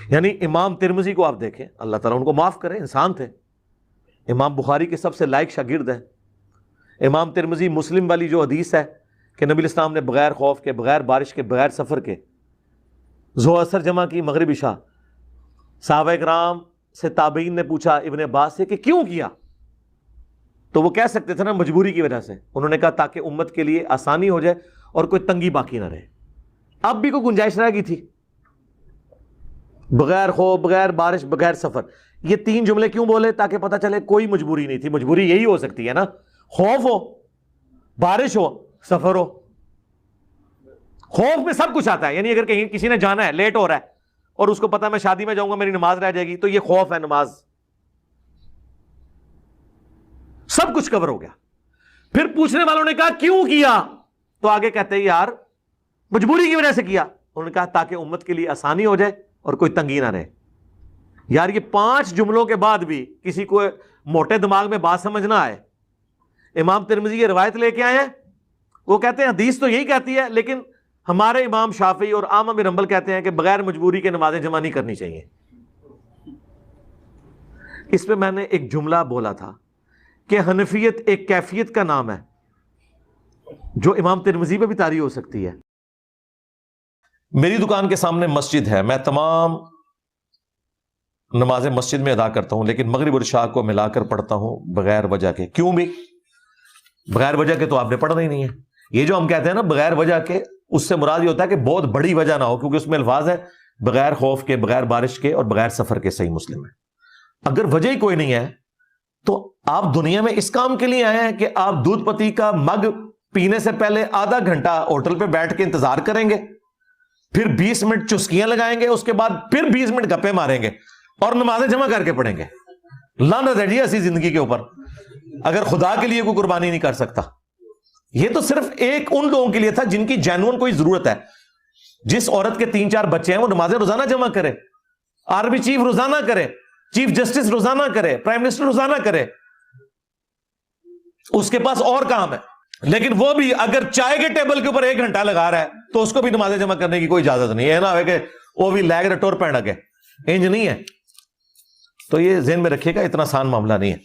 یعنی امام ترمذی کو آپ دیکھیں، اللہ تعالیٰ ان کو معاف کرے، انسان تھے، امام بخاری کے سب سے لائق شاگرد ہیں۔ امام ترمذی مسلم والی جو حدیث ہے کہ نبی الاسلام نے بغیر خوف کے، بغیر بارش کے، بغیر سفر کے ظہر اثر جمع کی، مغرب عشاء، صحابہ کرام سے تابعین نے پوچھا ابن عباس سے کہ کیوں کیا، تو وہ کہہ سکتے تھے نا مجبوری کی وجہ سے، انہوں نے کہا تاکہ امت کے لیے آسانی ہو جائے اور کوئی تنگی باقی نہ رہے۔ اب بھی کوئی گنجائش رہ گئی تھی، بغیر خوف، بغیر بارش، بغیر سفر، یہ تین جملے کیوں بولے؟ تاکہ پتہ چلے کوئی مجبوری نہیں تھی۔ مجبوری یہی ہو سکتی ہے نا، خوف ہو، بارش ہو، سفر ہو۔ خوف میں سب کچھ آتا ہے، یعنی اگر کہیں کسی نے جانا ہے، لیٹ ہو رہا ہے اور اس کو پتا میں شادی میں جاؤں گا میری نماز رہ جائے گی، تو یہ خوف ہے، نماز سب کچھ کور ہو گیا۔ پھر پوچھنے والوں نے کہا کیوں کیا، تو آگے کہتے ہیں یار مجبوری کی وجہ سے کیا۔ انہوں نے کہا تاکہ امت کے لیے آسانی ہو جائے اور کوئی تنگی نہ رہے۔ یار یہ 5 جملوں کے بعد بھی کسی کو موٹے دماغ میں بات سمجھ نہ آئے، امام ترمذی یہ روایت لے کے آئے ہیں، وہ کہتے ہیں حدیث تو یہی کہتی ہے، لیکن ہمارے امام شافعی اور احمد بن حنبل کہتے ہیں کہ بغیر مجبوری کے نمازیں جمع نہیں کرنی چاہیے۔ اس پہ میں نے ایک جملہ بولا تھا کہ حنفیت ایک کیفیت کا نام ہے جو امام ترمذی پہ بھی طاری ہو سکتی ہے۔ میری دکان کے سامنے مسجد ہے، میں تمام نمازیں مسجد میں ادا کرتا ہوں، لیکن مغرب اور عشاء کو ملا کر پڑھتا ہوں بغیر وجہ کے۔ کیوں بھی؟ بغیر وجہ کے تو آپ نے پڑھنا ہی نہیں ہے۔ یہ جو ہم کہتے ہیں نا بغیر وجہ کے، اس سے مراد یہ ہوتا ہے کہ بہت بڑی وجہ نہ ہو، کیونکہ اس میں الفاظ ہے بغیر خوف کے، بغیر بارش کے اور بغیر سفر کے، صحیح مسلم میں۔ اگر وجہ ہی کوئی نہیں ہے تو آپ دنیا میں اس کام کے لیے آئے ہیں کہ آپ دودھ پتی کا مگ پینے سے پہلے آدھا گھنٹہ ہوٹل پہ بیٹھ کے انتظار کریں گے، پھر 20 منٹ چسکیاں لگائیں گے، اس کے بعد پھر 20 منٹ گپے ماریں گے اور نمازیں جمع کر کے پڑھیں گے؟ لعنت ہے جی ایسی زندگی کے اوپر اگر خدا کے لیے کوئی قربانی نہیں کر سکتا۔ یہ تو صرف ایک ان لوگوں کے لیے تھا جن کی جینون کوئی ضرورت ہے۔ جس عورت کے 3-4 بچے ہیں وہ نمازیں روزانہ جمع کرے، آرمی چیف روزانہ کرے، چیف جسٹس روزانہ کرے، پرائم منسٹر روزانہ کرے، اس کے پاس اور کام ہے۔ لیکن وہ بھی اگر چائے کے ٹیبل کے اوپر 1 گھنٹہ لگا رہا ہے تو اس کو بھی نمازیں جمع کرنے کی کوئی اجازت نہیں ہے نا، کہ وہ بھی لیگ رٹور پہن کے، انج نہیں ہے۔ تو یہ ذہن میں رکھیے گا، اتنا آسان معاملہ نہیں ہے۔